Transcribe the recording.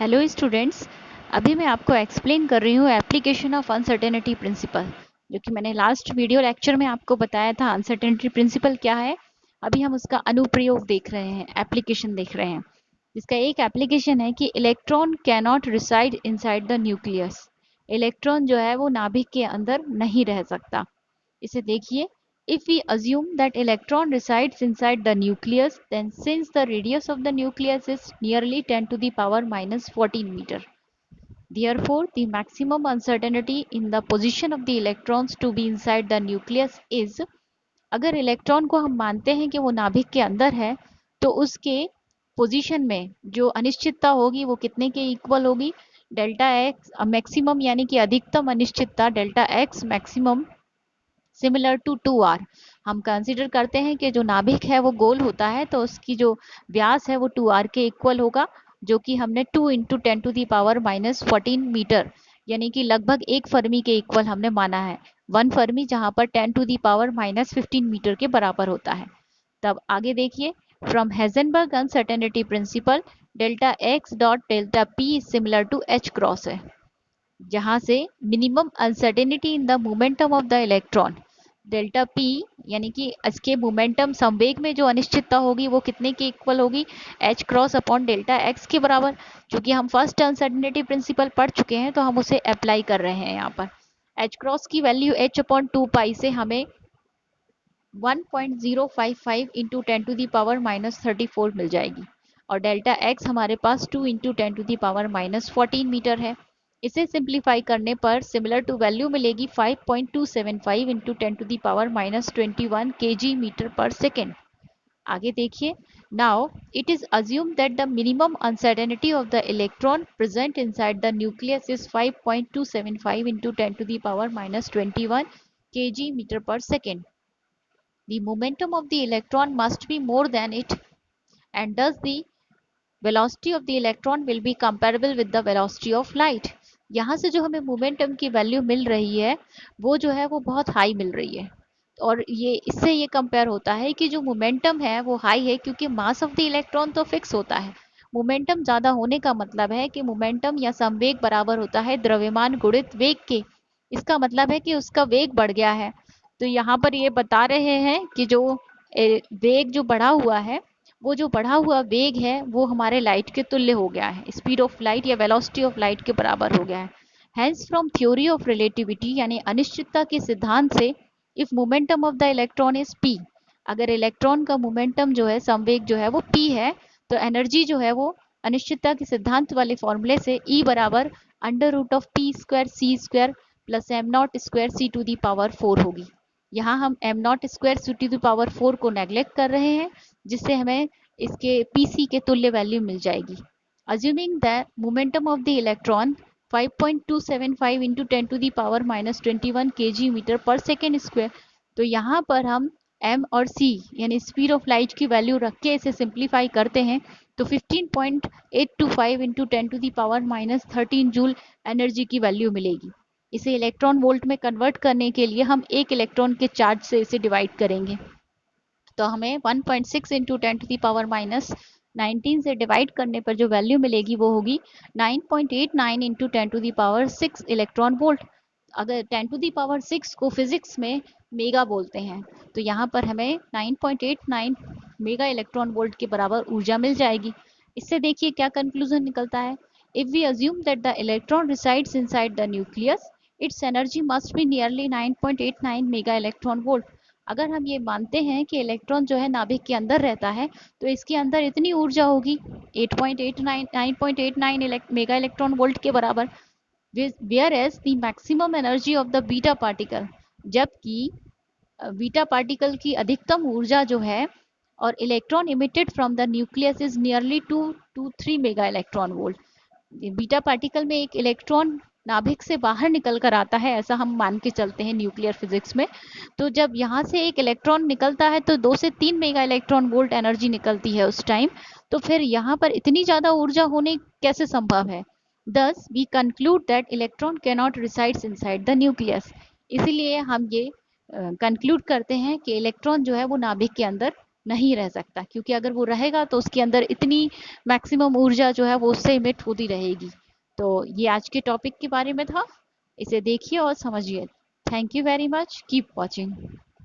Hello students. अभी मैं आपको एक्सप्लेन कर रही हूँ एप्लीकेशन ऑफ अनसर्टेनिटी प्रिंसिपल, जो कि मैंने लास्ट वीडियो लेक्चर में आपको बताया था। अनसर्टेनिटी प्रिंसिपल क्या है, अभी हम उसका अनुप्रयोग देख रहे हैं, एप्लीकेशन देख रहे हैं। इसका एक एप्लीकेशन है कि electron can not reside inside the nucleus. Electron जो है वो नाभिक के अंदर नहीं रह सकता। इसे देखिए, if we assume that electron resides inside the nucleus, then since the radius of the nucleus is nearly 10 to the power minus 14 meter, therefore the maximum uncertainty in the position of the electrons to be inside the nucleus is, अगर electron को हम मानते हैं कि वो नाभिक के अंदर है, तो उसके पोजीशन में जो अनिश्चितता होगी वो कितने के इक्वल होगी? डेल्टा एक्स मैक्सिमम, यानी कि अधिकतम अनिश्चितता delta x maximum similar to 2r। हम कंसीडर करते हैं कि जो नाभिक है वो गोल होता है, तो उसकी जो व्यास है वो 2r के इक्वल होगा, जो कि हमने 2 into 10 to the power minus 14 metre, यानी कि लगभग 1 फर्मी के इक्वल हमने माना है। 1 फर्मी जहां पर 10 to the power minus 15 metre के बराबर होता है। तब आगे देखिए, from Heisenberg uncertainty principle delta x dot delta p similar to h cross है, जहां से minimum uncertainty in the momentum of the electron delta p, यानी कि इसके मोमेंटम संवेग में जो अनिश्चितता होगी वो कितने के इक्वल होगी? H cross upon delta x के बराबर। क्योंकि हम फर्स्ट अनसर्टेनिटी प्रिंसिपल पढ़ चुके हैं तो हम उसे अप्लाई कर रहे हैं यहाँ पर। एच क्रॉस की वैल्यू एच अपॉन 2 पाई से हमें 1.055 into 10 to the power minus 34 मिल जाएगी, और डेल्टा एक्स हमारे पास 2 into 10 to the power minus 14 metre है। इसे सिंप्लीफाई करने पर सिमिलर टू वैल्यू मिलेगी 5.275 into 10 to the power minus 21 kg metre per second. आगे देखिए, now it is assume that the minimum uncertainty of the electron present inside the nucleus is 5.275 into 10 to the power minus 21 kg metre per second. The momentum of the electron must be more than it, and thus the velocity of the electron will be comparable with the velocity of light। यहाँ से जो हमें momentum की value मिल रही है वो जो है वो बहुत हाई मिल रही है, और ये इससे ये कंपेयर होता है कि जो मोमेंटम है वो हाई है, क्योंकि मास ऑफ द इलेक्ट्रॉन तो फिक्स होता है। मोमेंटम ज़्यादा होने का मतलब है कि मोमेंटम या संवेग बराबर होता है द्रव्यमान गुणित वेग के। इसका मतलब है कि उसका वेग बढ़ गया है। तो यहाँ पर ये बता रहे हैं कि जो वेग जो बढ़ा हुआ है, वो जो बढ़ा हुआ वेग है वो हमारे लाइट के तुल्य हो गया है, स्पीड ऑफ लाइट या वेलोसिटी ऑफ लाइट के बराबर हो गया है। Hence from theory of relativity, यानी अनिश्चितता के सिद्धांत से, if momentum of the electron is p, अगर इलेक्ट्रॉन का मोमेंटम जो है, संवेग जो है वो p है, तो एनर्जी जो है वो अनिश्चितता के सिद्धांत वाले फॉर्मूले से E बराबर under root of p square c square plus m not square c to the power 4 होगी। यहाँ हम m not square c to the power 4 को नेग्लेक्ट कर रहे हैं, जिससे हमें इसके पीसी के तुल्य वैल्यू मिल जाएगी। Assuming the momentum of the electron 5.275 into 10 to the power minus 21 kg metre per second square, तो यहाँ पर हम m और c यानी स्पीड ऑफ लाइट की वैल्यू रख के इसे सिंप्लीफाई करते हैं, तो 15.825 into 10 to the power minus 13 joule energy की वैल्यू मिलेगी। इसे इलेक्ट्रॉन वोल्ट में कन्वर्ट करने के लिए हम एक इलेक्ट्रॉन के चार्ज से इसे डिवाइड करेंगे, तो हमें 1.6 into 10 to the power minus 19 से डिवाइड करने पर जो वैल्यू मिलेगी वो होगी 9.89 into 10 to the power 6 electron volt. अगर 10 टू दी पावर 6 को फिजिक्स में मेगा बोलते हैं, तो यहाँ पर हमें 9.89 मेगा इलेक्ट्रॉन वोल्ट के बराबर ऊर्जा मिल जाएगी। इससे देखिए क्या कंक्लूजन निकलता है। If we assume that the electron resides inside the nucleus, its energy must be nearly 9.89 mega electron volt. अगर हम ये मानते हैं कि इलेक्ट्रॉन जो है नाभिक के अंदर रहता है, तो इसके अंदर इतनी ऊर्जा होगी 8.89 9.89 मेगा इलेक्ट्रॉन वोल्ट के बराबर। Whereas the maximum energy of the beta particle, जबकि बीटा पार्टिकल की अधिकतम ऊर्जा जो है और electron emitted from the nucleus is nearly 223 mega electron volt. Beta particle में एक इलेक्ट्रॉन नाभिक से बाहर निकल कर आता है, ऐसा हम मान के चलते हैं न्यूक्लियर फिजिक्स में। तो जब यहाँ से एक इलेक्ट्रॉन निकलता है तो 2 से 3 मेगा इलेक्ट्रॉन वोल्ट एनर्जी निकलती है उस टाइम। तो फिर यहाँ पर इतनी ज़्यादा ऊर्जा होने कैसे संभव है? Thus we conclude that electron cannot resides inside the nucleus। इसीलिए हम ये कंक्लूड करते हैं कि इलेक्ट्रॉन जो है वो नाभिक के अंदर नहीं रह सकता, क्योंकि अगर वो रहेगा तो उसके अंदर इतनी मैक्सिमम ऊर्जा जो है वो उससे इमिट होती रहेगी। तो ये आज के टॉपिक के बारे में था, इसे देखिए और समझिए। Thank you very much, keep watching.